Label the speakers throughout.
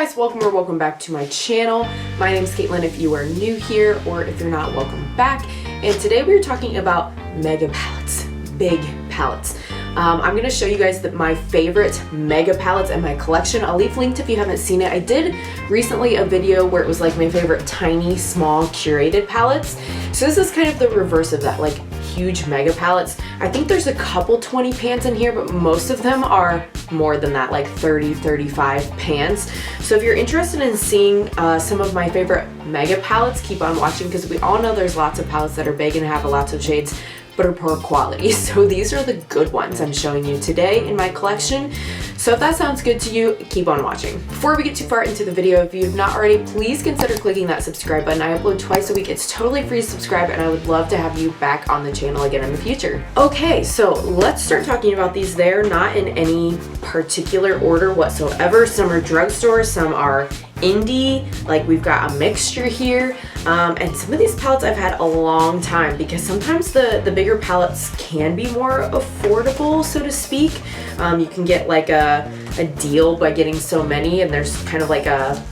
Speaker 1: guys, welcome or welcome back to my channel. My name is Caitlin if you are new here, or if you're not, welcome back. And today we're talking about mega palettes, big palettes. I'm going to show you guys my favorite mega palettes in my collection. I'll leave linked if you haven't seen it. I did recently a video where it was like my favorite tiny, small, curated palettes. So this is kind of the reverse of that, like huge mega palettes. I think there's a couple 20 pans in here, but most of them are more than that, like 30, 35 pans. So if you're interested in seeing some of my favorite mega palettes, keep on watching, because we all know there's lots of palettes that are big and have lots of shades but are poor quality. So these are the good ones I'm showing you today in my collection. So if that sounds good to you, keep on watching. Before we get too far into the video, if you've not already, please consider clicking that subscribe button. I upload twice a week. It's totally free to subscribe, and I would love to have you back on the channel again in the future. Okay, so let's start talking about these. They're not in any particular order whatsoever. Some are drugstore, some are indie, like we've got a mixture here, and some of these palettes I've had a long time, because sometimes the bigger palettes can be more affordable, so to speak. You can get like a deal by getting so many, and there's kind of like a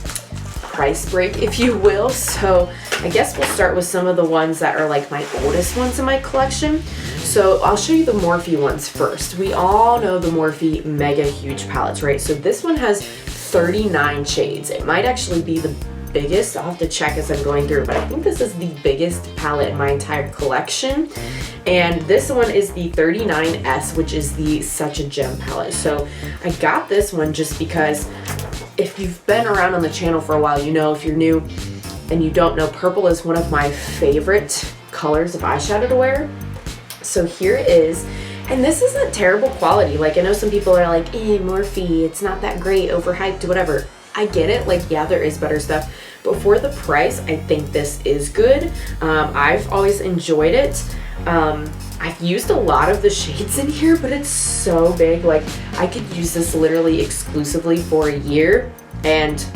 Speaker 1: price break, if you will. So I guess we'll start with some of the ones that are like my oldest ones in my collection. So I'll show you the Morphe ones first. We all know the Morphe mega huge palettes, right? So this one has 39 shades. It might actually be the biggest. I'll have to check as I'm going through, but I think this is the biggest palette in my entire collection. And this one is the 39S, which is the Such a Gem palette. So I got this one just because if you've been around on the channel for a while, you know, if you're new and you don't know, purple is one of my favorite colors of eyeshadow to wear. So here it is. And this isn't terrible quality. Like, I know some people are like, Morphe, it's not that great, overhyped, whatever. I get it. Like, yeah, there is better stuff. But for the price, I think this is good. I've always enjoyed it. I've used a lot of the shades in here, but it's so big. Like, I could use this literally exclusively for a year and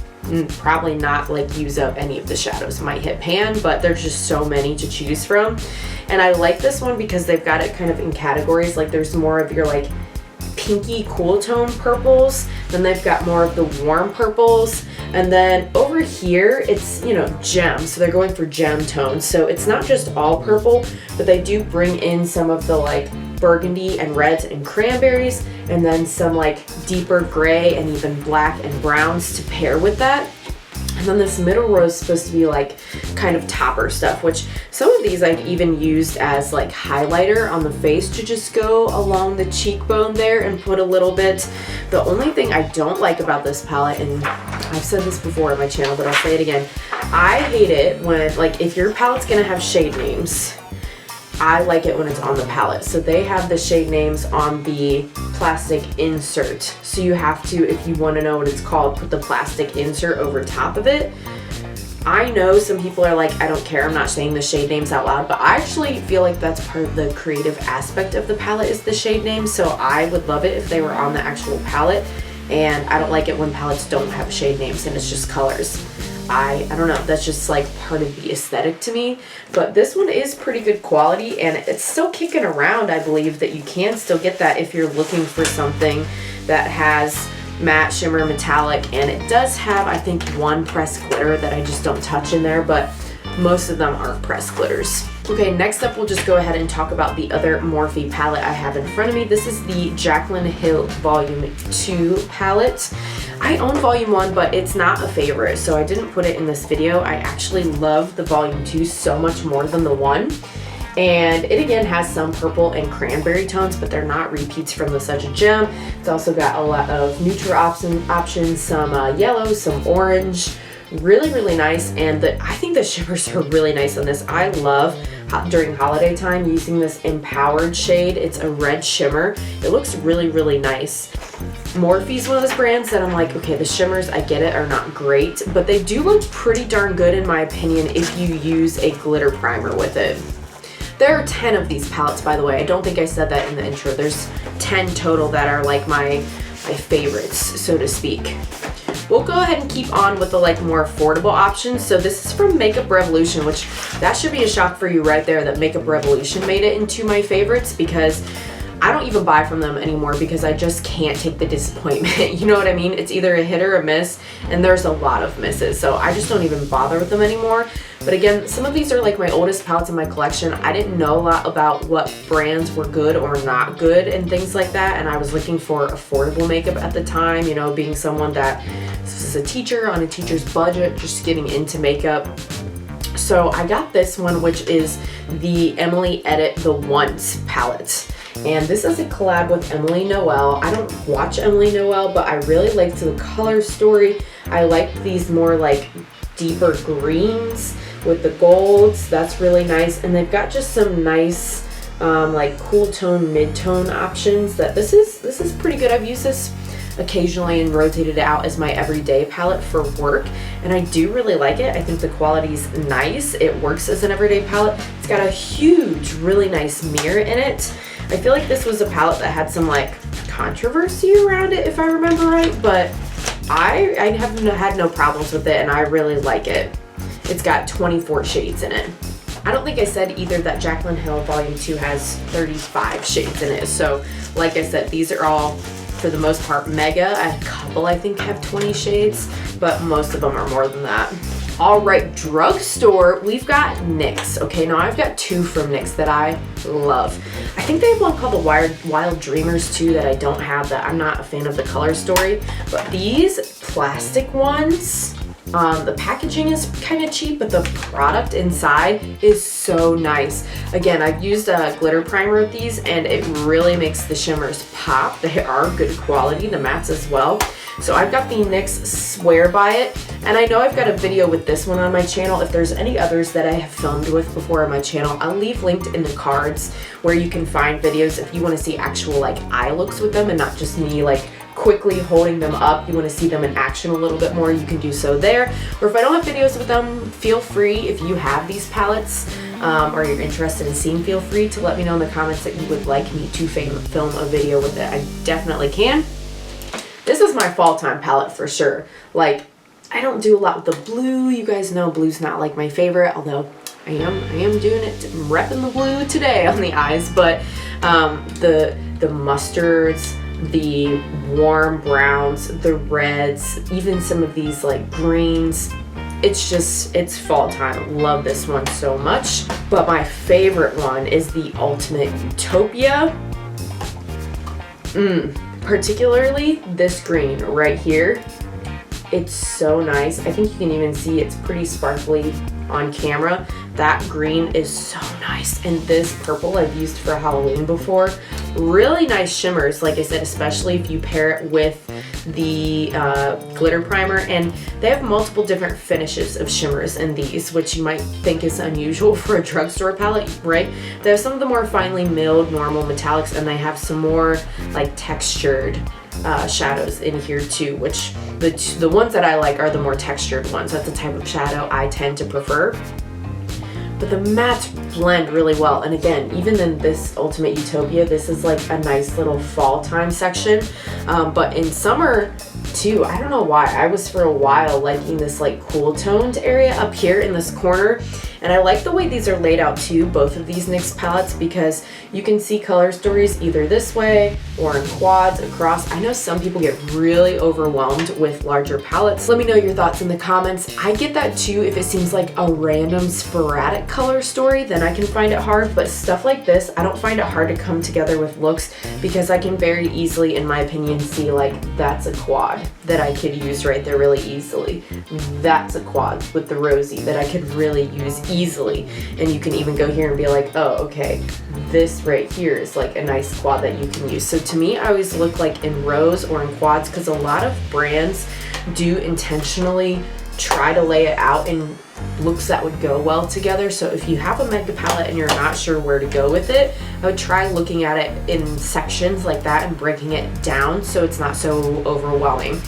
Speaker 1: probably not like use up any of the shadows. Might hit pan, but there's just so many to choose from. And I like this one because they've got it kind of in categories. Like, there's more of your like pinky cool tone purples, then they've got more of the warm purples, and then over here it's, you know, gems, so they're going for gem tones. So it's not just all purple, but they do bring in some of the like burgundy and reds and cranberries, and then some like deeper gray and even black and browns to pair with that. And then this middle row is supposed to be like kind of topper stuff, which some of these I've even used as like highlighter on the face to just go along the cheekbone there and put a little bit. The only thing I don't like about this palette, and I've said this before on my channel, but I'll say it again, I hate it when, like, if your palette's gonna have shade names, I like it when it's on the palette. So they have the shade names on the plastic insert. So you have to, if you want to know what it's called, put the plastic insert over top of it. I know some people are like, I don't care, I'm not saying the shade names out loud, but I actually feel like that's part of the creative aspect of the palette is the shade names. So I would love it if they were on the actual palette. And I don't like it when palettes don't have shade names and it's just colors. I don't know, that's just like part of the aesthetic to me. But this one is pretty good quality, and it's still kicking around. I believe that you can still get that if you're looking for something that has matte, shimmer, metallic, and it does have, I think, one pressed glitter that I just don't touch in there, but most of them aren't pressed glitters. Okay, next up we'll just go ahead and talk about the other Morphe palette I have in front of me. This is the Jaclyn Hill Volume 2 palette. I own Volume 1, but it's not a favorite, so I didn't put it in this video. I actually love the Volume 2 so much more than the 1. And it again has some purple and cranberry tones, but they're not repeats from the Such a Gem. It's also got a lot of neutral options, some yellow, some orange. Really, really nice. And I think the shimmers are really nice on this. I love during holiday time using this Empowered shade. It's a red shimmer. It looks really, really nice. Morphe's one of those brands that I'm like, okay, the shimmers, I get it, are not great, but they do look pretty darn good in my opinion if you use a glitter primer with it. There are 10 of these palettes, by the way. I don't think I said that in the intro. There's 10 total that are like my favorites, so to speak. We'll go ahead and keep on with the like more affordable options. So this is from Makeup Revolution, which that should be a shock for you right there that Makeup Revolution made it into my favorites, because I don't even buy from them anymore because I just can't take the disappointment. You know what I mean? It's either a hit or a miss, and there's a lot of misses, so I just don't even bother with them anymore. But again, some of these are like my oldest palettes in my collection. I didn't know a lot about what brands were good or not good and things like that, and I was looking for affordable makeup at the time, you know, being someone that is a teacher on a teacher's budget, just getting into makeup. So I got this one, which is the Emily Edit The Once palette. And this is a collab with Emily Noel. I don't watch Emily Noel, but I really liked the color story. I like these more like deeper greens with the golds. That's really nice. And they've got just some nice like cool tone, mid-tone options. That this is pretty good. I've used this occasionally and rotated it out as my everyday palette for work, and I do really like it. I think the quality's nice. It works as an everyday palette. It's got a huge, really nice mirror in it. I feel like this was a palette that had some like controversy around it, if I remember right, but I have had no problems with it, and I really like it. It's got 24 shades in it. I don't think I said either that Jaclyn Hill Volume 2 has 35 shades in it. So like I said, these are all, for the most part, mega. A couple I think have 20 shades, but most of them are more than that. All right, drugstore, we've got NYX. Okay, now I've got two from NYX that I love. I think they have one called the Wild Dreamers too that I don't have, that I'm not a fan of the color story, but these plastic ones, the packaging is kind of cheap, but the product inside is so nice. Again, I've used a glitter primer with these, and it really makes the shimmers pop. They are good quality, the mattes as well. So I've got the NYX Swear By It, and I know I've got a video with this one on my channel. If there's any others that I have filmed with before on my channel, I'll leave linked in the cards where you can find videos if you want to see actual like eye looks with them and not just me like quickly holding them up. You want to see them in action a little bit more, you can do so there. Or if I don't have videos with them, feel free, if you have these palettes or you're interested in seeing, feel free to let me know in the comments that you would like me to film a video with it. I definitely can. This is my fall time palette for sure. Like, I don't do a lot with the blue. You guys know blue's not like my favorite, although I am doing it. I'm repping the blue today on the eyes, but the mustards, the warm browns, the reds, even some of these like greens. It's fall time. Love this one so much. But my favorite one is the Ultimate Utopia. Particularly this green right here. It's so nice. I think you can even see it's pretty sparkly on camera. That green is so nice. And this purple I've used for Halloween before. Really nice shimmers, like I said, especially if you pair it with the glitter primer. And they have multiple different finishes of shimmers in these, which you might think is unusual for a drugstore palette, right? They have some of the more finely milled normal metallics, and they have some more like textured shadows in here too, which the ones that I like are the more textured ones. That's the type of shadow I tend to prefer. But the mattes blend really well. And again, even in this Ultimate Utopia, this is like a nice little fall time section. But in summer too, I don't know why, I was for a while liking this like cool toned area up here in this corner. And I like the way these are laid out too, both of these NYX palettes, because you can see color stories either this way or in quads across. I know some people get really overwhelmed with larger palettes. Let me know your thoughts in the comments. I get that too if it seems like a random sporadic color story, then I can find it hard. But stuff like this, I don't find it hard to come together with looks, because I can very easily, in my opinion, see like that's a quad that I could use right there really easily. That's a quad with the rosy that I could really use easily. And you can even go here and be like, oh, okay, this right here is like a nice quad that you can use. So to me, I always look like in rows or in quads, because a lot of brands do intentionally try to lay it out in looks that would go well together. So if you have a mega palette and you're not sure where to go with it, I would try looking at it in sections like that and breaking it down so it's not so overwhelming.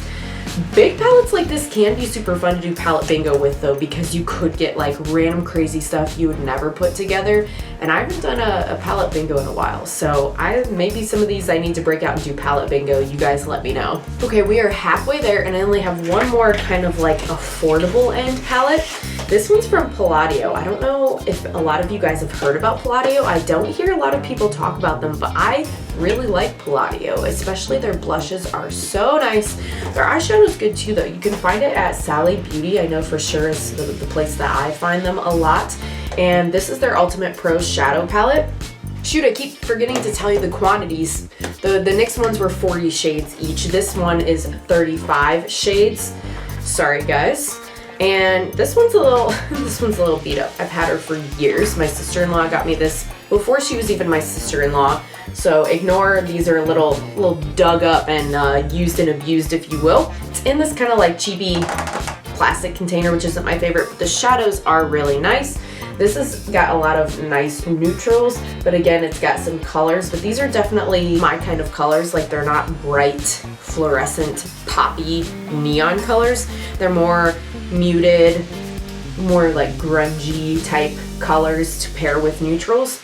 Speaker 1: Big palettes like this can be super fun to do palette bingo with though, because you could get like random crazy stuff you would never put together. And I haven't done a palette bingo in a while, so maybe some of these I need to break out and do palette bingo. You guys let me know. Okay, we are halfway there, and I only have one more kind of like affordable end palette, This one's from Palladio. I don't know if a lot of you guys have heard about Palladio. I don't hear a lot of people talk about them, but I really like Palladio, especially their blushes are so nice. Their eyeshadow is good too though. You can find it at Sally Beauty. I know for sure is the place that I find them a lot. And this is their Ultimate Pro Shadow Palette. Shoot, I keep forgetting to tell you the quantities. The NYX ones were 40 shades each. This one is 35 shades. Sorry guys. And this one's a little beat up. I've had her for years. My sister-in-law got me this before she was even my sister-in-law. So ignore, these are a little dug up and used and abused, if you will. It's in this kind of like cheapy plastic container, which isn't my favorite, but the shadows are really nice. This has got a lot of nice neutrals, but again, it's got some colors, but these are definitely my kind of colors. Like, they're not bright, fluorescent, poppy, neon colors. They're more muted, more like grungy type colors to pair with neutrals.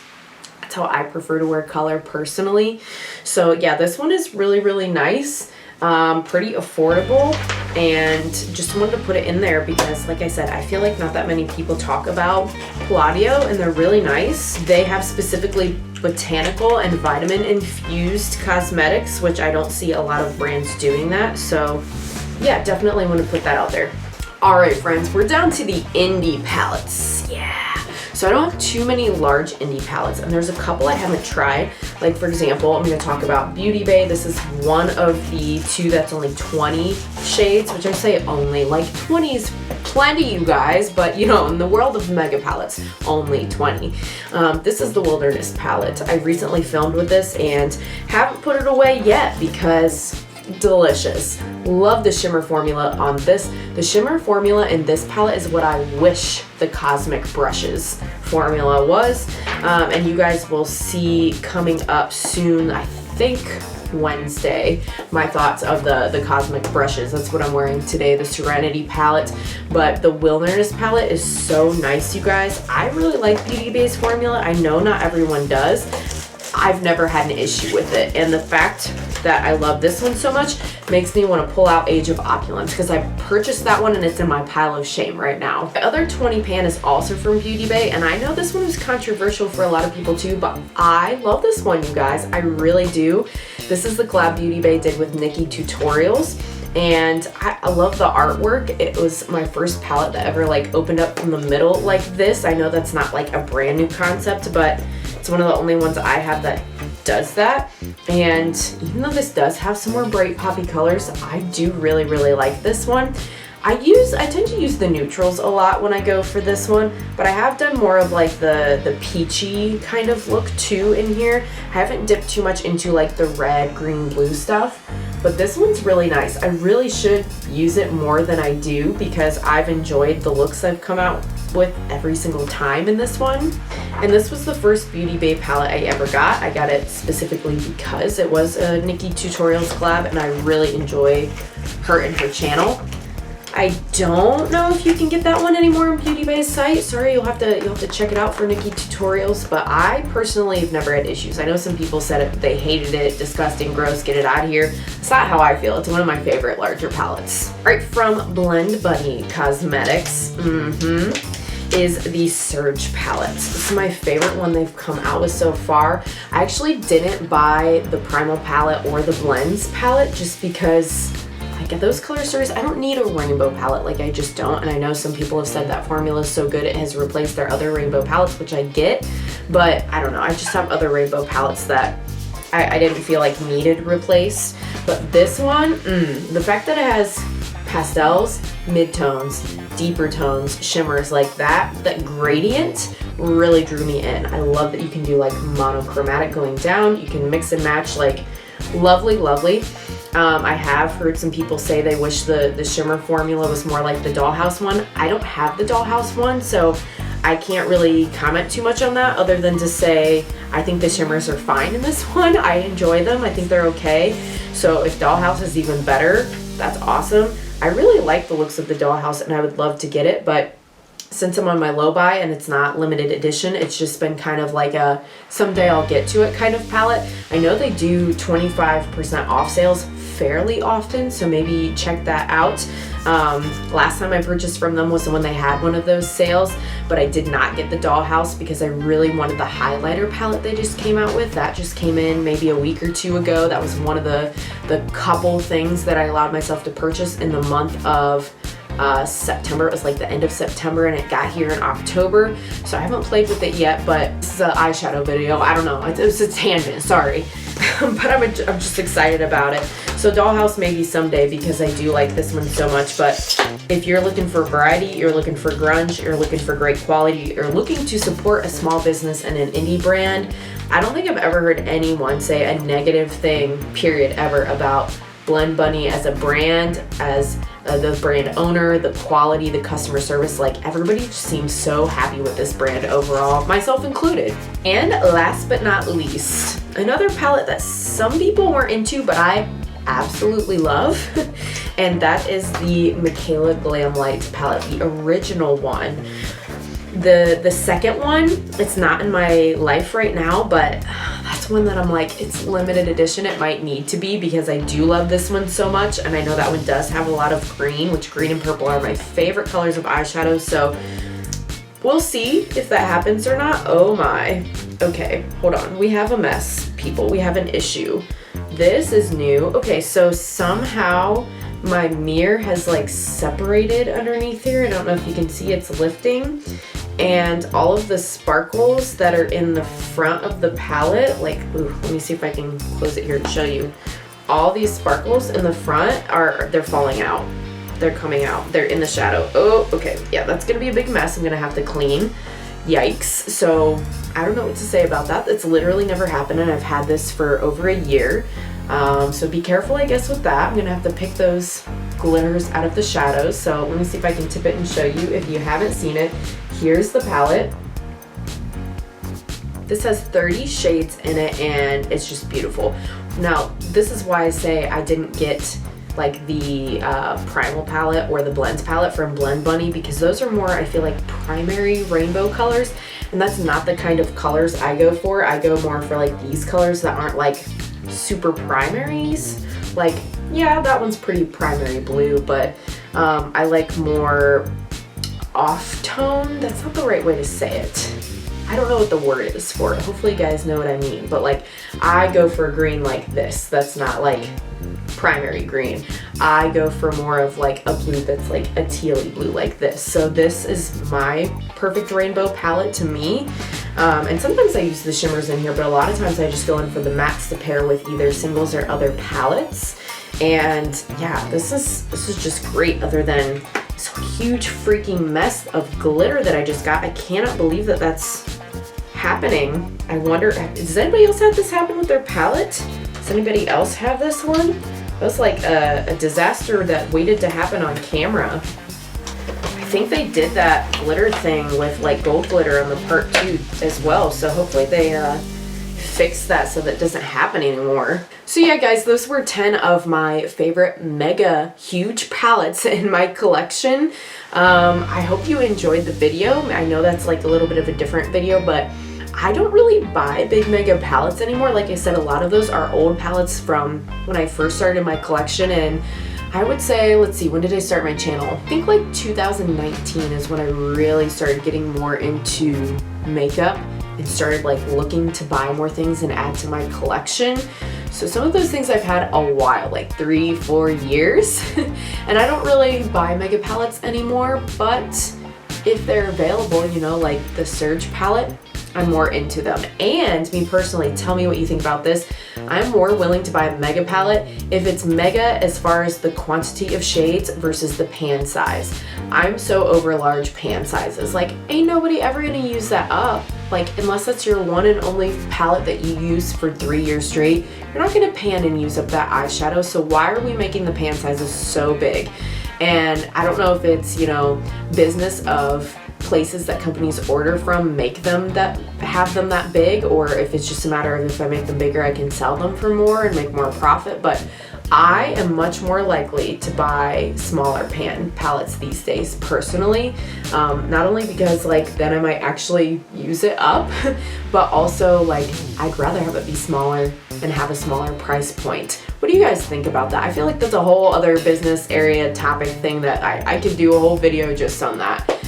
Speaker 1: That's how I prefer to wear color personally. So yeah, this one is really, really nice. Pretty affordable, and just wanted to put it in there because, like I said, I feel like not that many people talk about Palladio, and they're really nice. They have specifically botanical and vitamin infused cosmetics, which I don't see a lot of brands doing that. So yeah, definitely want to put that out there. All right, friends, we're down to the indie palettes. Yeah. So I don't have too many large indie palettes, and there's a couple I haven't tried. Like, for example, I'm going to talk about Beaute Bay. This is one of the two that's only 20 shades, which I say only. Like, 20 is plenty, you guys, but you know, in the world of mega palettes, only 20. This is the Wilderness palette. I recently filmed with this and haven't put it away yet because delicious. Love the shimmer formula on this. The shimmer formula in this palette is what I wish the Cosmic Brushes formula was. And you guys will see coming up soon, I think Wednesday, my thoughts of the Cosmic Brushes. That's what I'm wearing today, the Serenity palette. But the Wilderness palette is so nice, you guys. I really like Beaute Bay's formula. I know not everyone does. I've never had an issue with it, and the fact that I love this one so much makes me want to pull out Age of Opulence because I purchased that one and it's in my pile of shame right now. The other 20 pan is also from Beaute Bay, and I know this one is controversial for a lot of people too, but I love this one, you guys. I really do. This is the collab Beaute Bay did with Nikki Tutorials, and I love the artwork. It was my first palette that ever like opened up from the middle like this. I know that's not like a brand new concept, but it's one of the only ones I have that does that. And even though this does have some more bright poppy colors, I do really, really like this one. I tend to use the neutrals a lot when I go for this one, but I have done more of like the peachy kind of look too in here. I haven't dipped too much into like the red, green, blue stuff, but this one's really nice. I really should use it more than I do because I've enjoyed the looks I've come out with every single time in this one. And this was the first Beaute Bay palette I ever got. I got it specifically because it was a Nikki Tutorials collab, and I really enjoy her and her channel. I don't know if you can get that one anymore on Beaute Bay's site. Sorry, you'll have to check it out for Nikki Tutorials, but I personally have never had issues. I know some people said they hated it, disgusting, gross, get it out of here. It's not how I feel. It's one of my favorite larger palettes. All right, from Blend Bunny Cosmetics, is the Surge palette. This is my favorite one they've come out with so far. I actually didn't buy the Primal palette or the Blends palette just because I get those color stories. I don't need a rainbow palette, like I just don't. And I know some people have said that formula is so good it has replaced their other rainbow palettes, which I get, but I don't know. I just have other rainbow palettes that I didn't feel like needed replaced. But this one, the fact that it has pastels, midtones, deeper tones, shimmers like that gradient really drew me in. I love that you can do like monochromatic going down. You can mix and match, like lovely, lovely. I have heard some people say they wish the shimmer formula was more like the Dollhouse one. I don't have the Dollhouse one, so I can't really comment too much on that other than to say I think the shimmers are fine in this one. I enjoy them. I think they're okay. So if Dollhouse is even better, that's awesome. I really like the looks of the Dollhouse and I would love to get it, but since I'm on my low buy and it's not limited edition, it's just been kind of like a someday I'll get to it kind of palette. I know they do 25% off sales fairly often, so maybe check that out. Last time I purchased from them was when they had one of those sales, but I did not get the Dollhouse because I really wanted the highlighter palette they just came out with. That just came in maybe a week or two ago. That was one of the couple things that I allowed myself to purchase in the month of September. It was like the end of September and it got here in October, so I haven't played with it yet, but this is an eyeshadow video. I don't know, it's a tangent, sorry. But I'm just excited about it. So Dollhouse maybe someday because I do like this one so much. But if you're looking for variety, you're looking for grunge, you're looking for great quality, you're looking to support a small business and an indie brand, I don't think I've ever heard anyone say a negative thing, period, ever about Blend Bunny as a brand, as the brand owner, the quality, the customer service. Like, everybody just seems so happy with this brand overall, myself included. And last but not least, another palette that some people weren't into, but I absolutely love, and that is the Michaela Glam Light palette, the original one. The second one, it's not in my life right now, but that's one that I'm like, it's limited edition. It might need to be because I do love this one so much, and I know that one does have a lot of green, which green and purple are my favorite colors of eyeshadow, so we'll see if that happens or not. Oh my. Okay, hold on. We have a mess, people. We have an issue. This is new. Okay, so somehow my mirror has like separated underneath here. I don't know if you can see, it's lifting. And all of the sparkles that are in the front of the palette, like, ooh, let me see if I can close it here to show you. All these sparkles in the front they're falling out. They're coming out. They're in the shadow. Oh, okay. Yeah, that's gonna be a big mess. I'm gonna have to clean. Yikes. So I don't know what to say about that. It's literally never happened, and I've had this for over a year. So be careful, I guess, with that. I'm gonna have to pick those glitters out of the shadows. So let me see if I can tip it and show you. If you haven't seen it, here's the palette. This has 30 shades in it, and it's just beautiful. Now, this is why I say I didn't get like the Primal palette or the Blends palette from Blend Bunny, because those are more, I feel like, primary rainbow colors, and that's not the kind of colors I go for. I go more for like these colors that aren't like super primaries. Like, yeah, that one's pretty primary blue, but I like more off-tone. That's not the right way to say it. I don't know what the word is for it. Hopefully you guys know what I mean, but like, I go for a green like this. That's not like primary green. I go for more of like a blue that's like a tealy blue like this. So this is my perfect rainbow palette to me. And sometimes I use the shimmers in here, but a lot of times I just go in for the mattes to pair with either singles or other palettes. And yeah, this is just great, other than this huge freaking mess of glitter that I just got. I cannot believe that that's happening. I wonder, does anybody else have this happen with their palette? Does anybody else have this one? That was like a disaster that waited to happen on camera. I think they did that glitter thing with like gold glitter on the part 2 as well, so hopefully they fix that so that doesn't happen anymore. So yeah, guys, those were 10 of my favorite mega huge palettes in my collection. I hope you enjoyed the video. I know that's like a little bit of a different video, but I don't really buy big mega palettes anymore. Like I said, a lot of those are old palettes from when I first started my collection, and I would say, let's see, when did I start my channel? I think like 2019 is when I really started getting more into makeup and started like looking to buy more things and add to my collection. So some of those things I've had a while, like 3-4 years. And I don't really buy mega palettes anymore, but if they're available, you know, like the Surge palette, I'm more into them. And me personally, tell me what you think about this. I'm more willing to buy a mega palette if it's mega as far as the quantity of shades versus the pan size. I'm so over large pan sizes. Like, ain't nobody ever gonna use that up. Like, unless that's your one and only palette that you use for 3 years straight, you're not gonna pan and use up that eyeshadow. So why are we making the pan sizes so big? And I don't know if it's, you know, business of places that companies order from make them that have them that big, or if it's just a matter of if I make them bigger I can sell them for more and make more profit. But I am much more likely to buy smaller pan palettes these days personally, not only because like then I might actually use it up, but also like I'd rather have it be smaller and have a smaller price point. What do you guys think about that? I feel like that's a whole other business area topic thing that I could do a whole video just on that.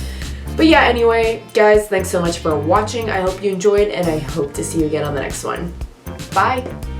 Speaker 1: But yeah, anyway, guys, thanks so much for watching. I hope you enjoyed, and I hope to see you again on the next one. Bye!